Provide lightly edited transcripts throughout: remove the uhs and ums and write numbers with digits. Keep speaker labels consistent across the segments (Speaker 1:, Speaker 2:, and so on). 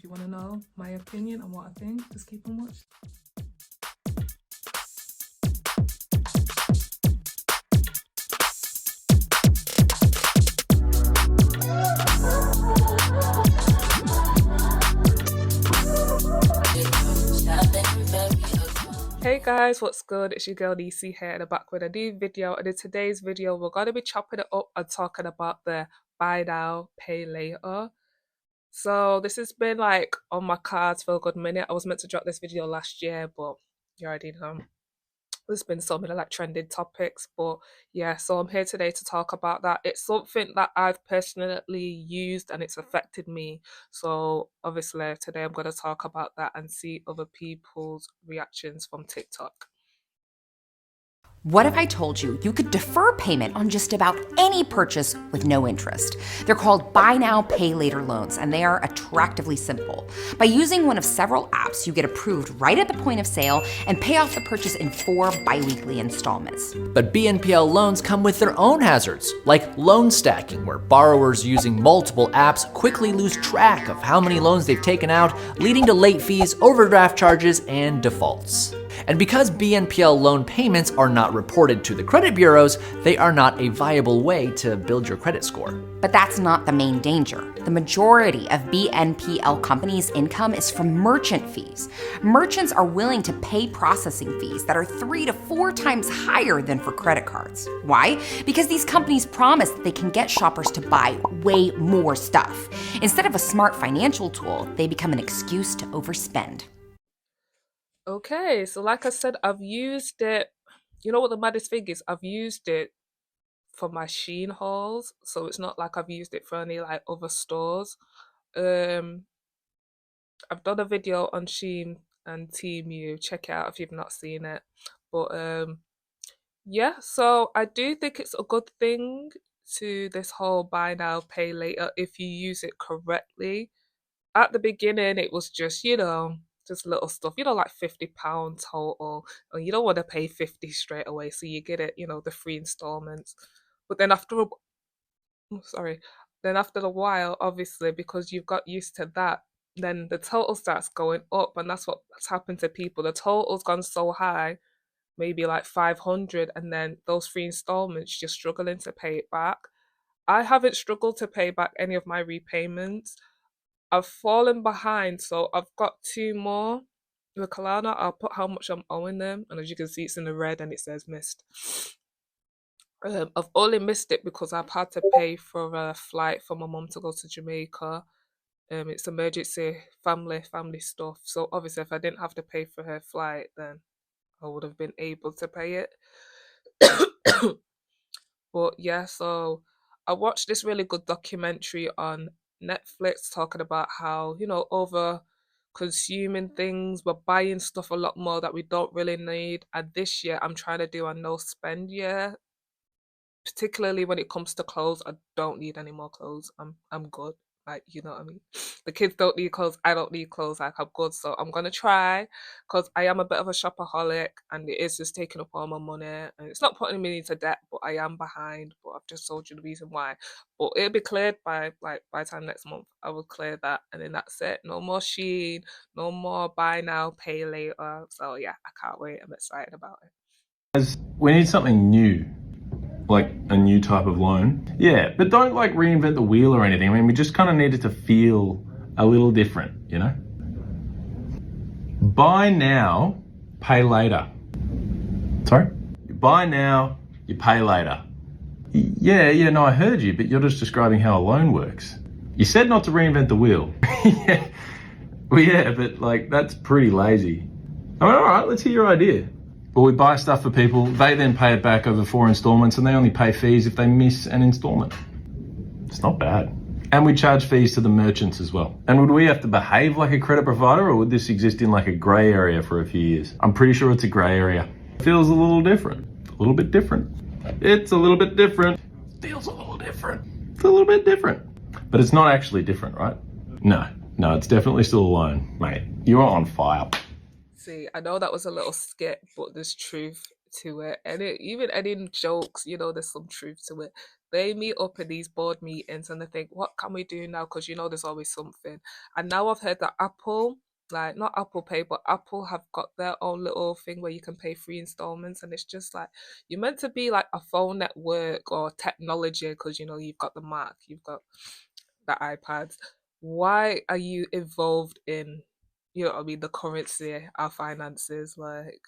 Speaker 1: you want to know my opinion on what I think, just keep on watching. Hey guys, what's good? It's your girl DC here and I'm back with a new video, and in today's video we're going to be chopping it up and talking about the buy now, pay later. So this has been like on my cards for a good minute. I was meant to drop this video last year, but you already know. There's been so many like trending topics, but yeah, so I'm here today to talk about that. It's something that I've personally used and it's affected me. So obviously today I'm going to talk about that and see other people's reactions from TikTok.
Speaker 2: What if I told you you could defer payment on just about any purchase with no interest? They're called buy now, pay later loans, and they are attractively simple. By using one of several apps, you get approved right at the point of sale and pay off the purchase in 4 bi-weekly installments.
Speaker 3: But BNPL loans come with their own hazards, like loan stacking, where borrowers using multiple apps quickly lose track of how many loans they've taken out, leading to late fees, overdraft charges, and defaults. And because BNPL loan payments are not reported to the credit bureaus, they are not a viable way to build your credit score.
Speaker 2: But that's not the main danger. The majority of BNPL companies' income is from merchant fees. Merchants are willing to pay processing fees that are 3 to 4 times higher than for credit cards. Why? Because these companies promise that they can get shoppers to buy way more stuff. Instead of a smart financial tool, they become an excuse to overspend.
Speaker 1: Okay, so like I said, I've used it. You know what the maddest thing is? I've used it for my Shein hauls, so it's not like I've used it for any like other stores. Um, I've done a video on Shein and Temu. Check it out if you've not seen it. But yeah, so I do think it's a good thing to this whole buy now, pay later if you use it correctly. At the beginning, it was just, just little stuff, like £50 total, and you don't want to pay 50 straight away, so you get it, the 3 installments. But then sorry, then after a while, obviously, because you've got used to that, then the total starts going up, and that's what's happened to people. The total's gone so high, maybe like 500, and then those 3 installments, you're struggling to pay it back. I haven't struggled to pay back any of my repayments. I've fallen behind, so I've got 2 more with Kalana. I'll put how much I'm owing them, and as you can see, it's in the red and it says missed. I've only missed it because I've had to pay for a flight for my mum to go to Jamaica. It's emergency family stuff. So obviously, if I didn't have to pay for her flight, then I would have been able to pay it. But yeah, so I watched this really good documentary on Netflix talking about how, over consuming things, we're buying stuff a lot more that we don't really need. And this year I'm trying to do a no spend year, particularly when it comes to clothes. I don't need any more clothes. I'm good. Like, you know what I mean? The kids don't need clothes. I don't need clothes. Like, I'm good. So I'm gonna try, because I am a bit of a shopaholic and it is just taking up all my money. And it's not putting me into debt, but I am behind. But I've just told you the reason why. But it'll be cleared by the time next month. I will clear that, and then that's it. No more Shein, no more buy now, pay later. So yeah, I can't wait. I'm excited about it.
Speaker 4: We need something new, like a new type of loan. Yeah, but don't like reinvent the wheel or anything. I mean, we just kind of need it to feel a little different, Buy now, pay later. Sorry? Buy now, you pay later. Yeah, no, I heard you, but you're just describing how a loan works. You said not to reinvent the wheel. Yeah. Well, yeah, but like, that's pretty lazy. I mean, all right, let's hear your idea. Well, we buy stuff for people, they then pay it back over 4 installments, and they only pay fees if they miss an installment. It's not bad. And we charge fees to the merchants as well. And would we have to behave like a credit provider, or would this exist in like a grey area for a few years? I'm pretty sure it's a grey area. It feels a little different. A little bit different. It's a little bit different. Feels a little different. It's a little bit different. But it's not actually different, right? No, it's definitely still a loan. Mate, you are on fire.
Speaker 1: See, I know that was a little skit, but there's truth to it. And even any jokes, there's some truth to it. They meet up in these board meetings and they think, what can we do now? Because there's always something. And now I've heard that Apple, like not Apple Pay, but Apple have got their own little thing where you can pay 3 installments. And it's just like, you're meant to be like a phone network or technology because, you've got the Mac, you've got the iPads. Why are you involved in, what I mean, the currency, our finances? Like,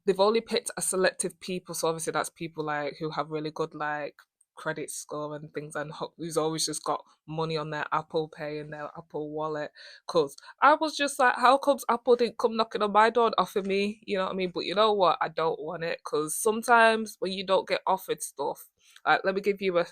Speaker 1: they've only picked a selective people, so obviously that's people like who have really good like credit score and things, and who's always just got money on their Apple Pay and their Apple Wallet. Cause I was just like, how comes Apple didn't come knocking on my door and offer me? You know what I mean? But you know what? I don't want it because sometimes when you don't get offered stuff, like let me give you a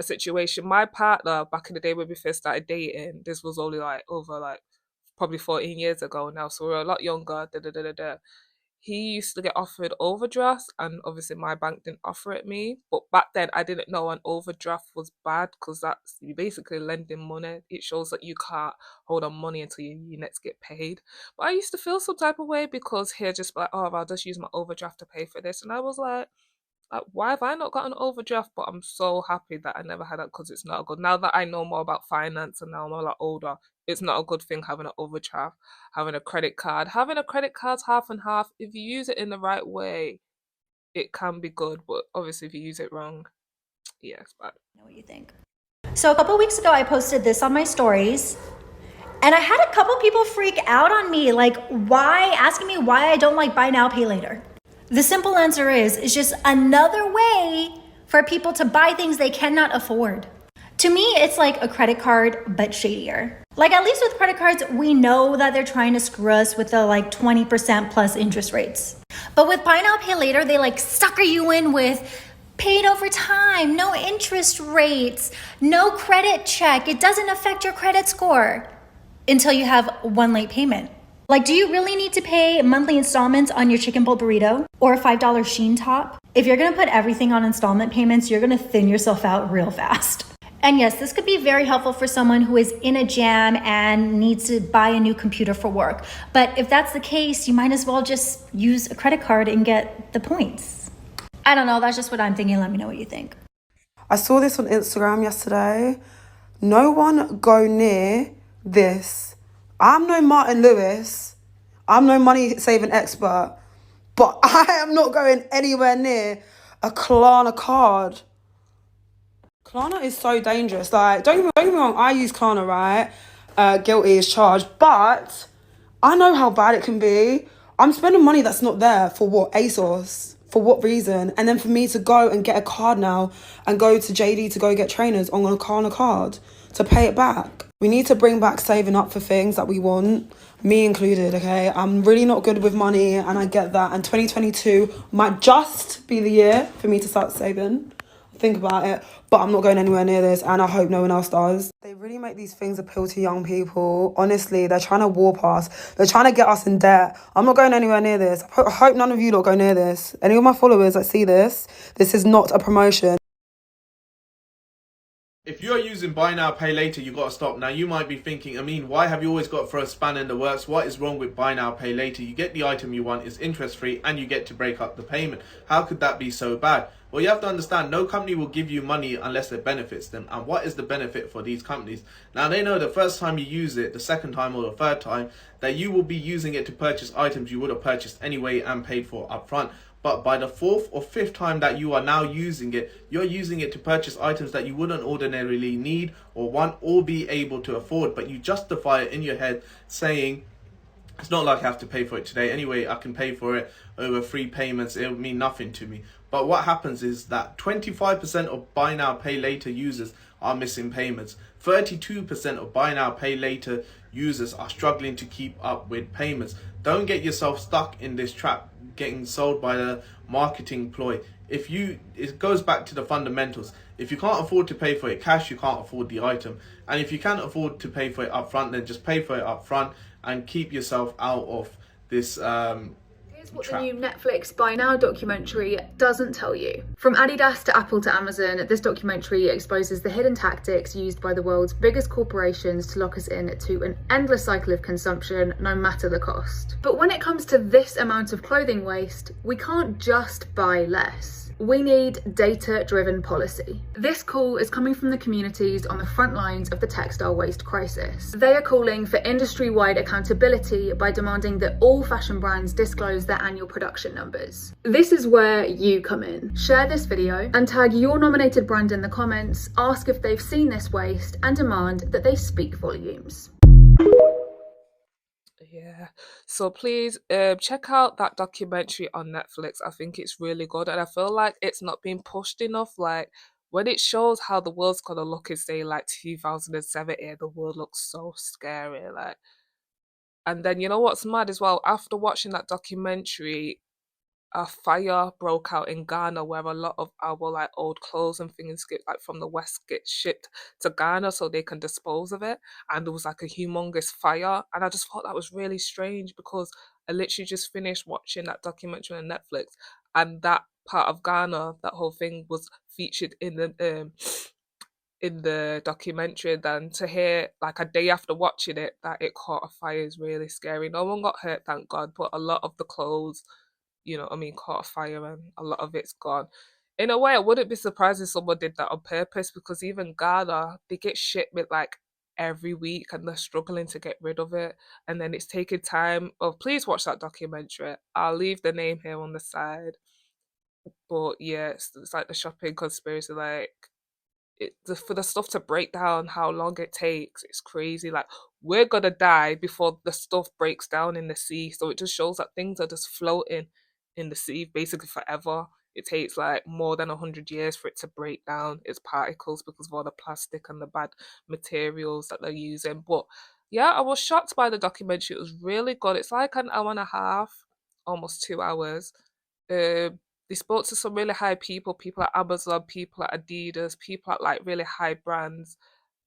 Speaker 1: situation. My partner back in the day when we first started dating, this was only like over like probably 14 years ago now, so we're a lot younger. Da da da da da. He used to get offered overdrafts, and obviously my bank didn't offer it me. But back then, I didn't know an overdraft was bad because that's you basically lending money. It shows that you can't hold on money until you next get paid. But I used to feel some type of way because here just like, oh, I'll just use my overdraft to pay for this, and I was like, why have I not got an overdraft? But I'm so happy that I never had that because it's not good. Now that I know more about finance and now I'm a lot older, it's not a good thing having an overdraft, having a credit card. Having a credit card's half and half. If you use it in the right way, it can be good. But obviously, if you use it wrong, yeah, it's bad.
Speaker 5: Know what you think. So a couple weeks ago, I posted this on my stories, and I had a couple people freak out on me, like asking me why I don't like buy now, pay later. The simple answer is, it's just another way for people to buy things they cannot afford. To me, it's like a credit card, but shadier. Like at least with credit cards, we know that they're trying to screw us with the like 20% plus interest rates. But with buy now, pay later, they like sucker you in with paid over time, no interest rates, no credit check. It doesn't affect your credit score until you have one late payment. Like, do you really need to pay monthly installments on your chicken bowl burrito or a $5 Sheen top? If you're gonna put everything on installment payments, you're gonna thin yourself out real fast. And yes, this could be very helpful for someone who is in a jam and needs to buy a new computer for work. But if that's the case, you might as well just use a credit card and get the points. I don't know, that's just what I'm thinking. Let me know what you think.
Speaker 6: I saw this on Instagram yesterday. No one go near this. I'm no Martin Lewis. I'm no money saving expert. But I am not going anywhere near a Klarna card. Klarna is so dangerous. Like, don't get me wrong, I use Klarna, right? Guilty as charged. But I know how bad it can be. I'm spending money that's not there for what? ASOS. For what reason? And then for me to go and get a card now and go to JD to go get trainers on a Klarna card to pay it back. We need to bring back saving up for things that we want, me included, okay? I'm really not good with money and I get that. And 2022 might just be the year for me to start saving. Think about it, but I'm not going anywhere near this and I hope no one else does. They really make these things appeal to young people. Honestly, they're trying to warp us. They're trying to get us in debt. I'm not going anywhere near this. I hope none of you don't go near this. Any of my followers that see this is not a promotion.
Speaker 7: If you're using buy now, pay later, you got to stop. Now, you might be thinking, Amin, why have you always got to throw a spanner in the works? What is wrong with buy now, pay later? You get the item you want, it's interest free, and you get to break up the payment. How could that be so bad? Well, you have to understand, no company will give you money unless it benefits them. And what is the benefit for these companies? Now, they know the first time you use it, the second time or the third time, that you will be using it to purchase items you would have purchased anyway and paid for upfront. But by the fourth or fifth time that you are now using it, you're using it to purchase items that you wouldn't ordinarily need or want or be able to afford. But you justify it in your head saying, it's not like I have to pay for it today. Anyway, I can pay for it over 3 payments. It'll mean nothing to me. But what happens is that 25% of buy now, pay later users are missing payments. 32% of buy now, pay later users are struggling to keep up with payments. Don't get yourself stuck in this trap getting sold by the marketing ploy. It goes back to the fundamentals. If you can't afford to pay for it cash, you can't afford the item. And if you can't afford to pay for it upfront, then just pay for it upfront and keep yourself out of this
Speaker 8: Here's what the new Netflix Buy Now documentary doesn't tell you. From Adidas to Apple to Amazon, this documentary exposes the hidden tactics used by the world's biggest corporations to lock us in to an endless cycle of consumption, no matter the cost. But when it comes to this amount of clothing waste, we can't just buy less. We need data-driven policy. This call is coming from the communities on the front lines of the textile waste crisis. They are calling for industry-wide accountability by demanding that all fashion brands disclose their annual production numbers. This is where you come in. Share this video and tag your nominated brand in the comments, ask if they've seen this waste, and demand that they speak volumes.
Speaker 1: Yeah. So please check out that documentary on Netflix. I think it's really good. And I feel like it's not being pushed enough. Like when it shows how the world's gonna look in say like 2070, the world looks so scary. Like and then you know what's mad as well? After watching that documentary, a fire broke out in Ghana where a lot of our like old clothes and things get like from the west get shipped to Ghana so they can dispose of it. And there was like a humongous fire. And I just thought that was really strange because I literally just finished watching that documentary on Netflix and that part of Ghana, that whole thing was featured in the documentary. Then to hear like a day after watching it that it caught a fire is really scary. No one got hurt, thank God, but a lot of the clothes, you know what I mean, caught a fire and a lot of it's gone. In a way, I wouldn't be surprised if someone did that on purpose because even Ghana, they get shit with like every week and they're struggling to get rid of it. And then it's taking time. Oh, please watch that documentary. I'll leave the name here on the side. But yeah, it's like the shopping conspiracy, like for the stuff to break down how long it takes, it's crazy. Like we're gonna die before the stuff breaks down in the sea. So it just shows that things are just floating in the sea basically forever. It takes like more than 100 years for it to break down its particles because of all the plastic and the bad materials that they're using. But yeah, I was shocked by the documentary. It was really good. It's like an hour and a half, almost 2 hours. They spoke to some really high people, people at Amazon, people at Adidas, people at like really high brands.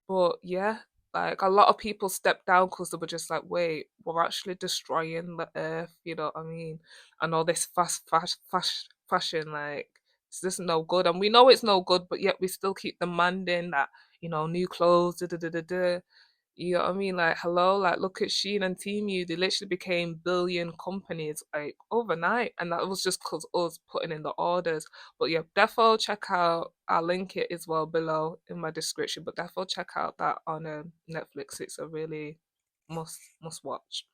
Speaker 1: But yeah, like a lot of people stepped down because they were just like, wait, we're actually destroying the earth, you know what I mean? And all this fashion, like, it's just no good. And we know it's no good, but yet we still keep demanding that, new clothes, da da da da da. You know what I mean? Like, hello, like, look at Shein and Temu. They literally became billion companies like overnight, and that was just because us putting in the orders. But yeah, defo check out. I'll link it as well below in my description. But defo check out that on Netflix. It's a really must watch.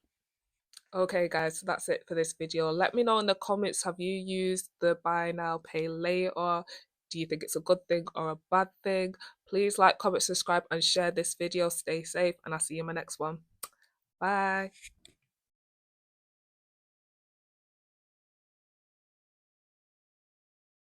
Speaker 1: Okay, guys, so that's it for this video. Let me know in the comments, have you used the buy now, pay later? Do you think it's a good thing or a bad thing? Please like, comment, subscribe, and share this video. Stay safe, and I'll see you in my next one. Bye.